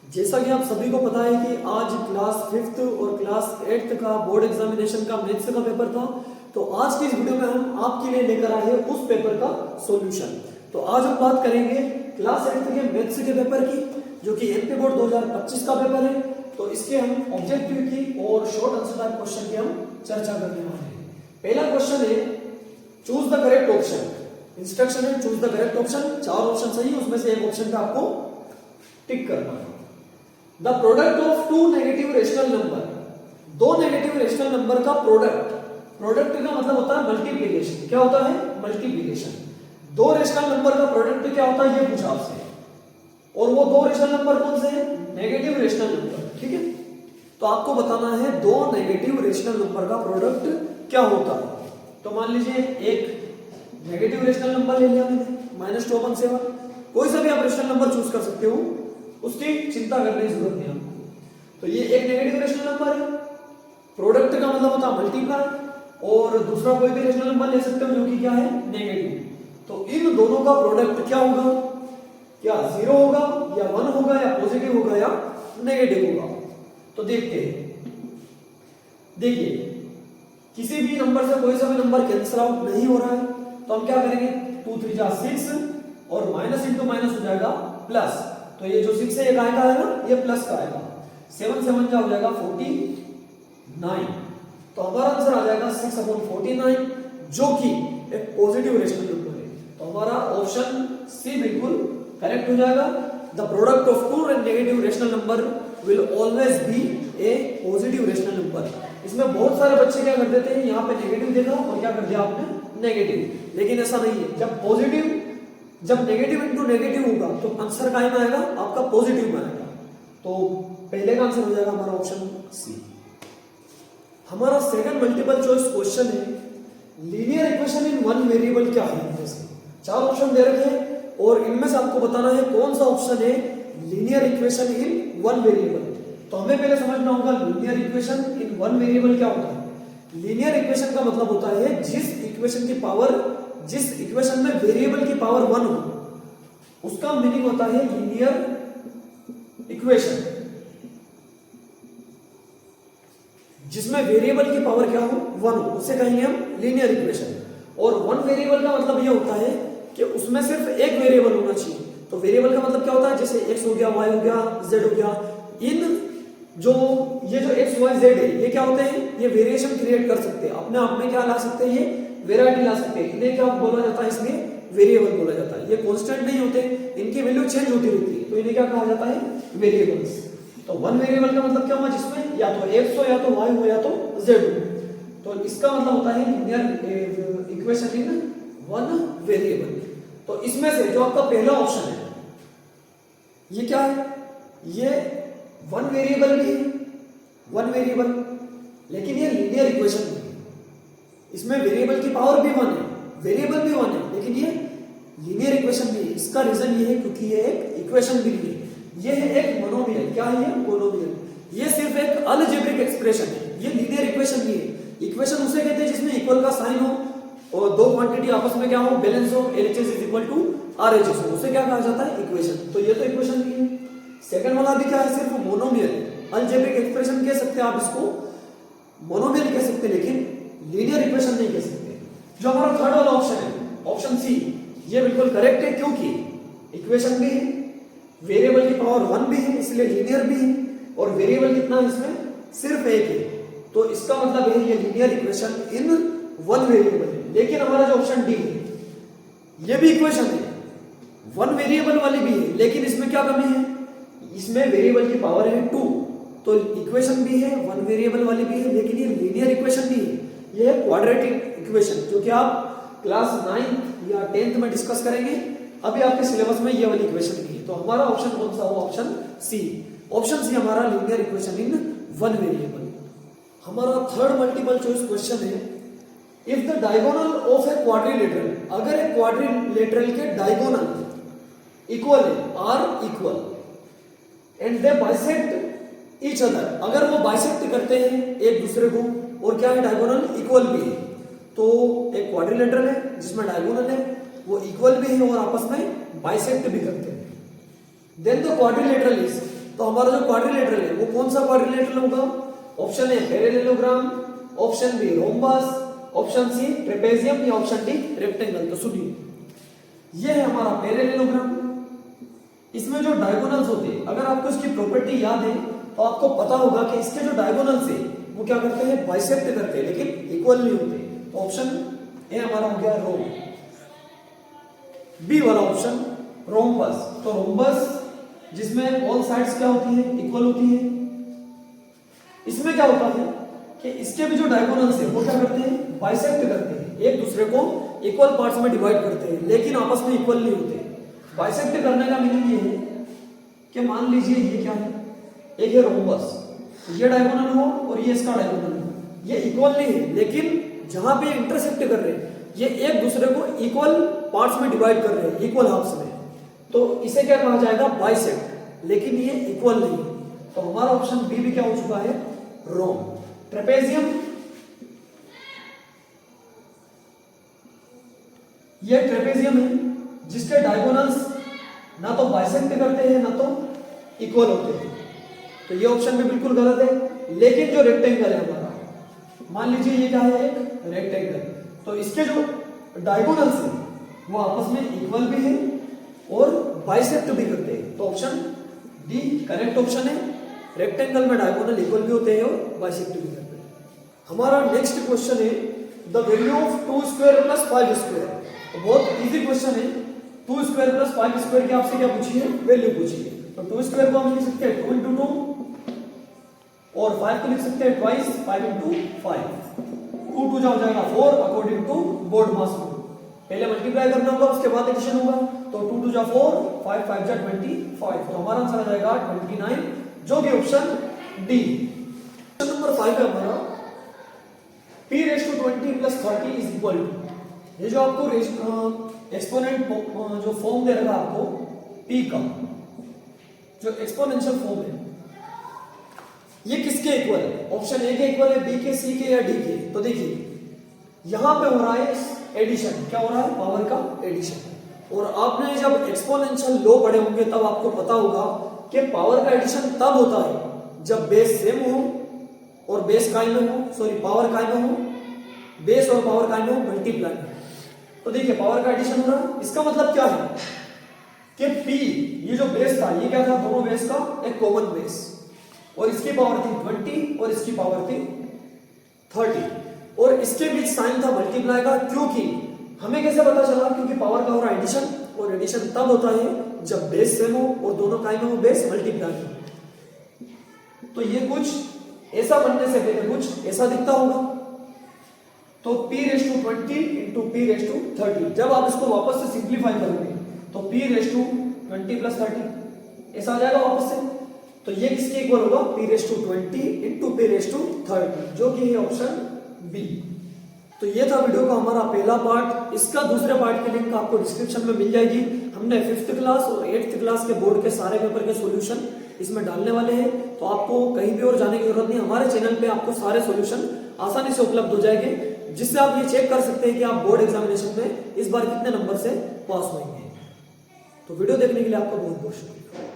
जैसा कि आप सभी को पता है कि आज क्लास 5th और क्लास 8th का बोर्ड एग्जामिनेशन का मैथ्स का पेपर था। तो आज की इस वीडियो में हम आपके लिए लेकर आए हैं उस पेपर का सॉल्यूशन। तो आज हम बात करेंगे क्लास 8th के मैथ्स के पेपर की, जो कि एमपी बोर्ड 2025 का पेपर है। तो इसके हम ऑब्जेक्टिव की और शॉर्ट आंसर टाइप क्वेश्चन की हम चर्चा करने वाले हैं। पहला क्वेश्चन है choose the correct option. Instruction है choose the correct option. 4 option सही है, उसमें से एक ऑप्शन का आपको टिक करना है। The product of two negative rational number, दो नेगेटिव रेशनल नंबर का प्रोडक्ट, प्रोडक्ट का मतलब होता है मल्टीप्लीकेशन। क्या होता है? मल्टीप्लीकेशन। दो रेशनल नंबर का प्रोडक्ट क्या होता है ये पूछा आपसे, और वो दो रेशनल नंबर कौन से हैं? Negative rational number. ठीक है, तो आपको बताना है दो नेगेटिव रेशनल नंबर का प्रोडक्ट क्या होता है। तो मान लीजिए एक नेगेटिव रेशनल नंबर ले लिया मैंने -2/7। कोई सा भी आप रेशनल नंबर चूज कर सकते हो, उसकी चिंता करने की जरूरत नहीं आपको। तो ये एक नेगेटिव रेशनल नंबर है, प्रोडक्ट का मतलब होता है मल्टीप्लाई, और दूसरा कोई भी रेशनल नंबर ले सकते हो जो कि क्या है? नेगेटिव। तो इन दोनों का प्रोडक्ट क्या होगा? क्या 0 होगा या 1 होगा या पॉजिटिव होगा या नेगेटिव होगा? तो देखते हैं। देखिए, किसी भी नंबर से कोई सा भी नंबर कैंसिल आउट नहीं हो रहा है, तो हम क्या करेंगे? 2 3 जा 6 और माइनस इंटू माइनस हो जाएगा प्लस। तो ये जो 6 है ये काय का आएगा? ये प्लस का आएगा। 7 7 जा हो जाएगा 49। तो हमारा आंसर आ जाएगा 6/49, जो कि एक पॉजिटिव रेशनल नंबर है। तो हमारा ऑप्शन सी बिल्कुल करेक्ट हो जाएगा। The product of two negative rational number will always be a positive rational number. इसमें बहुत सारे बच्चे क्या कर देते हैं, यहाँ पे नेगेटिव देखा और क्या कर दिया आपने? नेगेटिव। लेकिन ऐसा नहीं है। जब नेगेटिव इंटू नेगेटिव होगा तो आंसर काय में आएगा? आपका पॉजिटिव में आएगा। तो पहले का आंसर हो जाएगा हमारा ऑप्शन सी। हमारा सेकंड मल्टीपल चॉइस क्वेश्चन है linear equation in one variable क्या है? जैसे 4 ऑप्शन दे रखे हैं और इनमें से आपको बताना है कौन सा ऑप्शन है linear equation in one variable. तो हमें पहले समझना होगा linear equation in one variable क्या होता है। लीनियर इक्वेशन का मतलब होता है जिस इक्वेशन में वेरिएबल की पावर 1 हो, उसका मीनिंग होता है लीनियर इक्वेशन। जिसमें वेरिएबल की पावर क्या हो? 1 हो, उसे कहेंगे हम लीनियर इक्वेशन। और वन वेरिएबल का मतलब यह होता है कि उसमें सिर्फ एक वेरिएबल होना चाहिए। तो वेरिएबल का मतलब क्या होता है? जैसे x हो गया, y हो गया, z हो गया। ये जो x y z है, ये क्या होते हैं? ये वेरिएशन क्रिएट कर सकते हैं अपने आप में। क्या ला सकते हैं? ये वेराइटी ला सकते हैं। इन्हें क्या बोला जाता है? इसलिए वेरिएबल बोला जाता है। ये कांस्टेंट नहीं होते, इनकी वैल्यू चेंज होती रहती है, तो इन्हें क्या कहा जाता है? वेरिएबल्स। तो वन वेरिएबल का मतलब क्या हुआ? जिसमें या तो x हो, या तो y हो, या तो z हो। तो इसका मतलब होता है linear equation in one variable. तो इसमें से जो आपका पहला ऑप्शन है ये क्या है? ये वन वेरिएबल भी है, वन वेरिएबल, लेकिन ये लीनियर इक्वेशन नहीं है। इसमें वेरिएबल की पावर भी 1 है, वेरिएबल भी 1 है, लेकिन ये लीनियर इक्वेशन भी है। इसका रीजन ये है क्योंकि ये एक इक्वेशन भी नहीं है, ये है एक मोनोमियल। क्या है ये? मोनोमियल। ये सिर्फ एक अलजेब्रिक एक्सप्रेशन है, ये लीनियर इक्वेशन नहीं है। इक्वेशन उसे कहते हैं जिसमें इक्वल का साइन हो और दो क्वांटिटी आपस में क्या हो? बैलेंस हो, LHS is equal to RHS हो, उसे क्या कहा जाता है? इक्वेशन। तो ये तो इक्वेशन नहीं है। सेकंड वाला भी क्या है? सिर्फ मोनोमियल, अलजेब्रिक एक्सप्रेशन कह सकते हैं आप इसको, मोनोमियल कह सकते हैं, लेकिन लीनियर इक्वेशन नहीं कह सकते। जो हमारा थर्ड वाला ऑप्शन है, ऑप्शन सी, ये बिल्कुल करेक्ट है, क्योंकि इक्वेशन भी है, वेरिएबल की पावर 1 भी है, इसलिए लीनियर भी है, और वेरिएबल कितना है इसमें? सिर्फ एक है। तो इसका मतलब है ये linear equation in one variable है। लेकिन हमारा जो ऑप्शन डी है ये भी इक्वेशन है, वन वेरिएबल वाली भी है, लेकिन इसमें क्या कमी है? इसमें वेरिएबल की पावर है 2। तो इक्वेशन भी है, वन वेरिएबल वाली भी है, लेकिन ये लीनियर इक्वेशन नहीं है, ये है क्वाड्रेटिक इक्वेशन, जो कि आप क्लास 9th या 10th में डिस्कस करेंगे। अभी आपके सिलेबस में ये वाली इक्वेशन नहीं है। तो हमारा ऑप्शन कौन सा हुआ? Option C. ऑप्शन सी हमारा linear equation in one variable. हमारा थर्ड मल्टीपल चॉइस क्वेश्चन है if the diagonal of a quadrilateral, अगर एक क्वाड्रिलेटरल के डायगोनल इक्वल है, are equal, and they bisect each other, अगर वो बाइसेक्ट करते हैं एक दूसरे को, और क्या है? डायगोनल इक्वल भी है। तो एक क्वाड्रिलेटरल है जिसमें डायगोनल है, वो इक्वल भी है और आपस में बाइसेक्ट भी करते हैं। देन द क्वाड्रिलेटरल इज, तो हमारा जो क्वाड्रिलेटरल है वो कौन सा क्वाड्रिलेटरल होगा? Option A parallelogram, option B rhombus, option C trapezium या ऑप्शन डी रेक्टेंगल। तो सुनिए, ये है हमारा पैरेललोग्राम। इसमें जो डायगोनल्स होते हैं, अगर आपको इसकी प्रॉपर्टी याद है तो आपको पता होगा कि इसके जो डायगोनल्स है वो क्या करते हैं? बाइसेक्ट करते हैं, लेकिन इक्वल नहीं होते। तो ऑप्शन ए हमारा हो गया रोम। बी वाला ऑप्शन रोम्बस। तो रोम्बस जिसमें ऑल साइड्स क्या होती है? इक्वल होती है। इसमें क्या होता है कि इसके भी जो डायगोनल्स है वो क्या करते हैं? बाइसेक्ट करते हैं, एक दूसरे को इक्वल पार्ट्स में डिवाइड करते हैं, लेकिन आपस में इक्वल नहीं होते। बाइसेक्ट करने का मीनिंग ये है कि मान लीजिए ये क्या है? एक है रोम्बस, ये डायगोनल हो और ये इसका डायगोनल हो, ये इक्वल नहीं है, लेकिन जहां पे इंटरसेक्ट कर रहे हैं ये एक दूसरे को इक्वल पार्ट्स में डिवाइड कर रहे हैं, इक्वल हाफ्स में। तो इसे क्या कहा जाएगा? बाइसेक्ट, लेकिन ये इक्वल नहीं है। तो हमारा ऑप्शन बी भी क्या हो चुका है? रोम। ट्रेपेजियम, ये ट्रेपेजियम है जिसके डायगोनल्स ना तो बाइसेक्ट करते हैं ना तो इक्वल होते हैं। तो ये ऑप्शन भी बिल्कुल गलत है। लेकिन जो रेक्टेंगल है हमारा, मान लीजिए ये क्या है? एक रेक्टेंगल, तो इसके जो डायगोनल्स है वो आपस में इक्वल भी है और बाइसेक्ट भी करते हैं। तो ऑप्शन डी करेक्ट ऑप्शन है। रेक्टेंगल में डायगोनल इक्वल भी होते हैं और बाइसेक्ट भी करते हैं। हमारा नेक्स्ट क्वेश्चन है the value of 2 square plus 5 square. तो बहुत इजी क्वेश्चन है। 2 स्क्वायर प्लस 5 स्क्वायर की आपसे क्या पूछी है? वैल्यू पूछी है। तो 2 स्क्वायर को हम लिख सकते हैं 2 into 2 और 5 को लिख सकते हैं ट्वाइस 5 into 5। 2 2 हो जाएगा 4 according to BODMAS rule. पहले मल्टीप्लाई करना होगा, उसके बाद एडिशन होगा। तो 2 2 4 5 5 25। तो हमारा आंसर आ जाएगा 29, जो कि ऑप्शन डी। क्वेश्चन नंबर 5 है हमारा p⁻20 + 30 इज इक्वल टू। ये जो आपको एक्सपोनेंट जो फॉर्म दे रखा आपको p का, जो एक्सपोनेंशियल फॉर्म है, ये किसके इक्वल है? ऑप्शन ए के इक्वल है, बी के, सी के या डी के? तो देखिए यहां पे हो रहा है एडिशन। क्या हो रहा है? पावर का एडिशन। और आपने जब एक्सपोनेंशियल लॉ पढ़े होंगे तब आपको पता होगा कि पावर का एडिशन तब होता है जब बेस सेम हो और बेस काय में हो, सॉरी पावर काय में हो, बेस और पावर काय में हो, मल्टीप्लाई में। तो देखिए पावर का एडिशन हो रहा है। इसका मतलब क्या है कि P, ये जो बेस था ये क्या था? दोनों बेस का एक कॉमन बेस, और इसकी पावर थी 20 और इसकी पावर थी 30, और इसके बीच साइन था मल्टीप्लाई का। क्योंकि हमें कैसे पता चला? क्योंकि पावर का हो रहा है एडिशन, और एडिशन तब होता है जब बेस सेम हो और दोनों काय में हो, बेस मल्टीप्लाई हो। तो ये कुछ ऐसा बनने से पहले कुछ ऐसा दिखता होगा। तो p⁻20 into p⁻30, जब आप इसको वापस से सिंप्लीफाई करोगे तो p⁻20 + 30 ऐसा आ जाएगा वापस से। तो ये किसके इक्वल होगा? p⁻20 into p⁻30, जो कि है ऑप्शन बी। तो ये था वीडियो का हमारा पहला पार्ट। इसका दूसरे पार्ट की लिंक आपको डिस्क्रिप्शन में मिल जाएगी। हमने 5th क्लास और 8th क्लास के बोर्ड के सारे पेपर के सॉल्यूशन इसमें डालने वाले हैं, तो आपको कहीं भी और जाने की जरूरत नहीं। हमारे चैनल पे आपको सारे सॉल्यूशन आसानी से उपलब्ध हो जाएंगे, जिससे आप ये चेक कर सकते हैं कि आप बोर्ड एग्जामिनेशन में इस बार कितने नंबर से पास होंगे। तो वीडियो देखने के लिए आपका बहुत बहुत शुक्रिया।